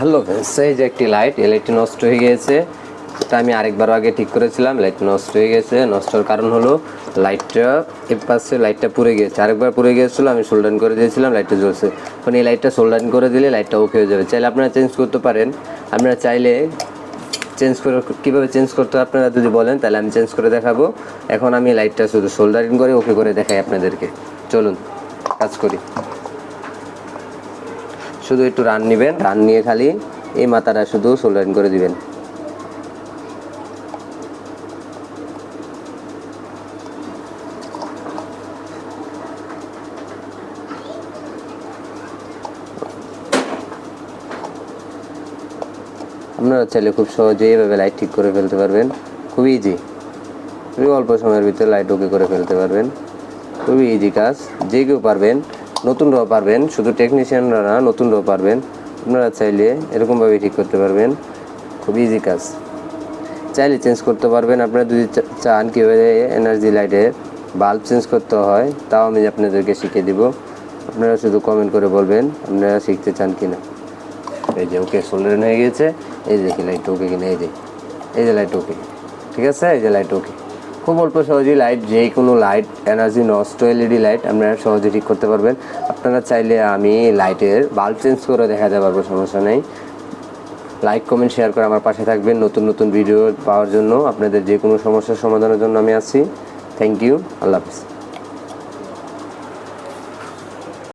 Hello friends, এই যে একটি লাইট, এই লাইটটি নষ্ট হয়ে গিয়েছে। এটা আমি আরেকবার আগে ঠিক করেছিলাম। লাইট নষ্ট হয়ে গেছে। নষ্ট হওয়ার কারণ হলো লাইটটা এর পাশে লাইটটা পুড়ে গিয়েছে। আরেকবার পুড়ে গিয়েছিল, আমি সোল্ডারিং করে দিয়েছিলাম, লাইটটা জ্বলছে। এখন এই লাইটটা সোল্ডারিং করে দিলে লাইটটা ওকে হয়ে যাবে। চাইলে আপনারা চেঞ্জ করতে পারেন। আপনারা চাইলে চেঞ্জ করে কীভাবে চেঞ্জ করতে হয় আপনারা যদি বলেন তাহলে আমি চেঞ্জ করে দেখাবো। এখন আমি লাইটটা শুধু সোল্ডারিং করে ওকে করে দেখাই আপনাদেরকে। চলুন কাজ করি। শুধু একটু রান নেবেন, রান নিয়ে খালি এই মাথাটা শুধু সোল্ডারিং করে দিবেন। আপনারা চাইলে খুব সহজেই এভাবে লাইট ঠিক করে ফেলতে পারবেন। খুবই ইজি, খুবই অল্প সময়ের ভিতরে লাইট ওকে করে ফেলতে পারবেন। খুবই ইজি কাজ, যে কেউ পারবেন, নতুনরাও পারবেন, শুধু টেকনিশিয়ানরা না, নতুনরাও পারবেন। আপনারা চাইলে এরকমভাবে ঠিক করতে পারবেন। খুবই ইজি কাজ, চাইলে চেঞ্জ করতে পারবেন। আপনারা যদি চান কীভাবে এনার্জি লাইটের বাল্ব চেঞ্জ করতে হয় তাও আমি আপনাদেরকে শিখিয়ে দিব। আপনারা শুধু কমেন্ট করে বলবেন আপনারা শিখতে চান কি না। এই যে ওকে সোল্ডারিং হয়ে গিয়েছে। এই যে লাইট ওকে কিনা, এই যে লাইট ওকে, ঠিক আছে। এই যে লাইট ওকে, খুব অল্প সহজেই লাইট, যে কোনো লাইট এনার্জি নষ্ট এলইডি লাইট আপনারা সহজে ঠিক করতে পারবেন। আপনারা চাইলে আমি লাইটের বাল্ব চেঞ্জ করে দেখাতে পারবো, সমস্যা নেই। লাইক কমেন্ট শেয়ার করে আমার পাশে থাকবেন নতুন নতুন ভিডিও পাওয়ার জন্য। আপনাদের যে কোনো সমস্যার সমাধানের জন্য আমি আছি। থ্যাংক ইউ, আল্লাহ হাফিজ।